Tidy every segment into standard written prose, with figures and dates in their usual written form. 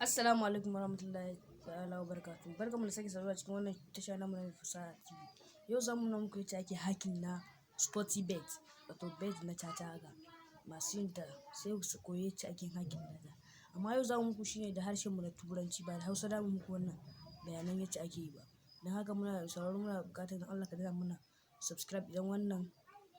Assalamu alaikum warahmatullahi ta'ala wabarakatuh. Barkamu da sake saduwa cikin wannan tasha namu na fasaha TV. Yau zamu nuna muku yadda ake hacking na Spottybet, wato bet na caca haka. Masu yin ta sai su koyi yadda ake hacking nata. Amma yau zamu muku shine da harshen mu na Turanci, ba da Hausa zamu muku wannan bayanan yadda ake yi ba. Dan haka muna buƙatar dan Allah ka danna muna subscribe idan wannan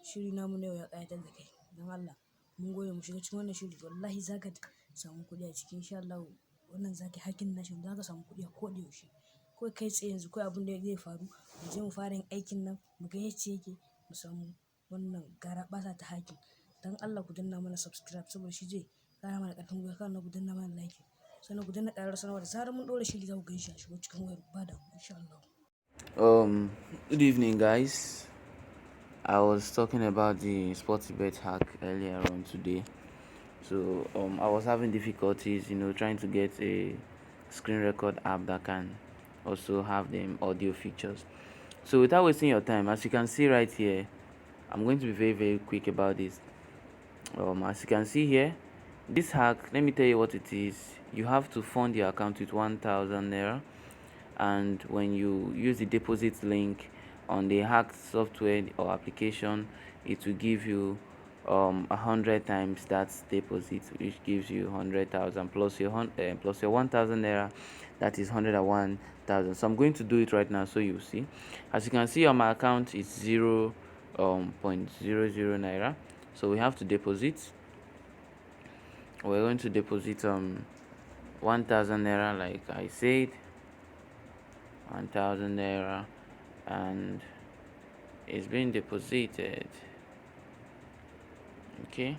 shiri namu na yau ya ƙayatar da kai. Dan Allah mun gode, mu shiga cikin wannan shiri, wallahi zaka samu kuɗi a cikin insha Allah. Wannan zaki hacking nashi za ka samu kuɗi a koda yaushe. Kawai kai tsaye yanzu kawai abin da zai faru, mu je mu fara yin aikin nan, mu ga yacce yake, mu samu wannan garaɓasa ta hacking. Dan Allah ku danna mana subscribe saboda shi zai ƙara mana ƙarfin gwiwa. Sannan ku danna mana like, sannan ku danna ƙararrawar sanarwa da zarar mun ɗora shiri za ku gan shi a shigo cikin wayar ba damuwa insha Allah. Good evening, guys. I was talking about the Spottybet hack earlier on today. So I was having difficulties, trying to get a screen record app that can also have them audio features. So without wasting your time, as you can see right here, I'm going to be very, very quick about this. As you can see here, this hack, let me tell you what it is. You have to fund your account with 1,000 naira, and when you use the deposit link on the hacked software or application, it will give you 100 times that deposit, which gives you 100,000 plus your 1,000 naira, that is 101,000. So I'm going to do it right now so you see. As you can see on my account, it's 0.00 naira. So we have to deposit. We're going to deposit 1,000 naira, like I said, 1,000 naira, and it's being deposited. Okay.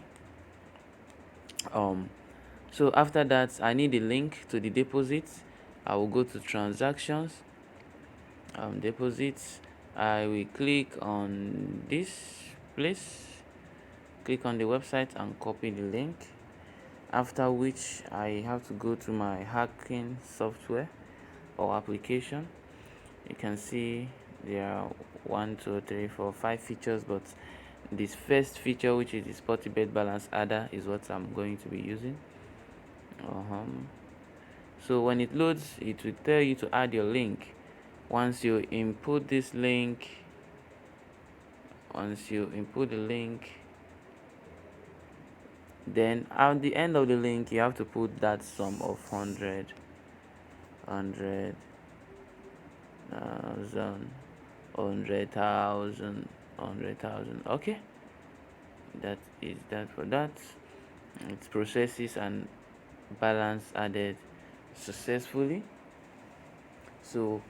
So after that, I need a link to the deposit. I will go to transactions, deposits. I will click on this place, click on the website and copy the link, after which I have to go to my hacking software or application. You can see there are 1, 2, 3, 4, 5 features, but this first feature, which is the Spottybet balance adder, is what I'm going to be using. So when it loads, it will tell you to add your link. Once you input this link, then at the end of the link you have to put that sum of 100,000. Okay, that is that for that. It processes and balance added successfully. So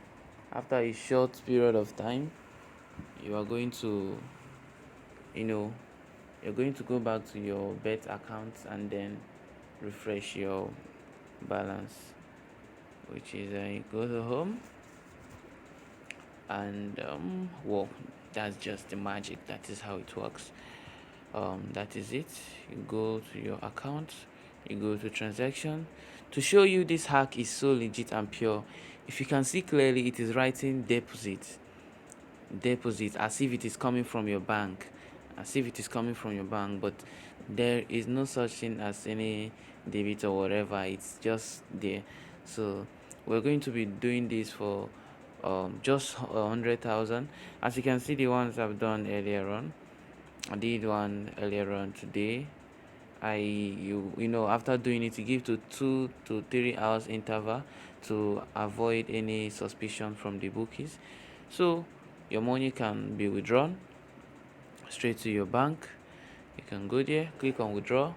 after a short period of time, you are going to you're going to go back to your bet account and then refresh your balance, which is go to home, and well, that's just the magic. That is how it works. That is it. You go to your account, you go to transaction. To show you this hack is so legit and pure, if you can see clearly, it is writing deposit, as if it is coming from your bank, but there is no such thing as any debit or whatever. It's just there. So we're going to be doing this for just 100,000. As you can see, the ones I've done earlier on, I did one earlier on today. After doing it, you give to 2 to 3 hours interval to avoid any suspicion from the bookies. So your money can be withdrawn straight to your bank. You can go there, click on withdraw,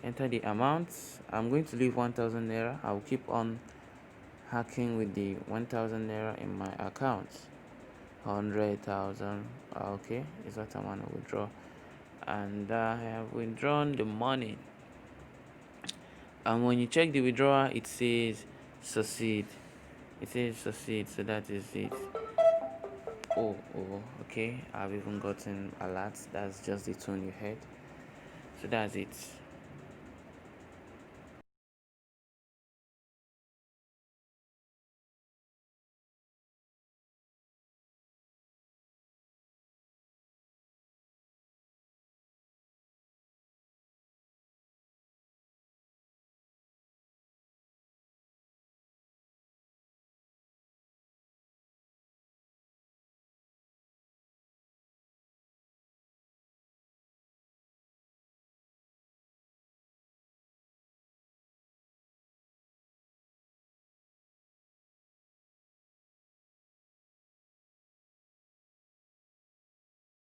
enter the amount. I'm going to leave 1,000 naira. I'll keep on hacking with the 1,000 naira in my account. 100,000. Okay, is what I want to withdraw, and I have withdrawn the money. And when you check the withdrawal, it says succeed. So that is it. Oh, okay, I've even gotten alerts. That's just the tone you heard. So that's it.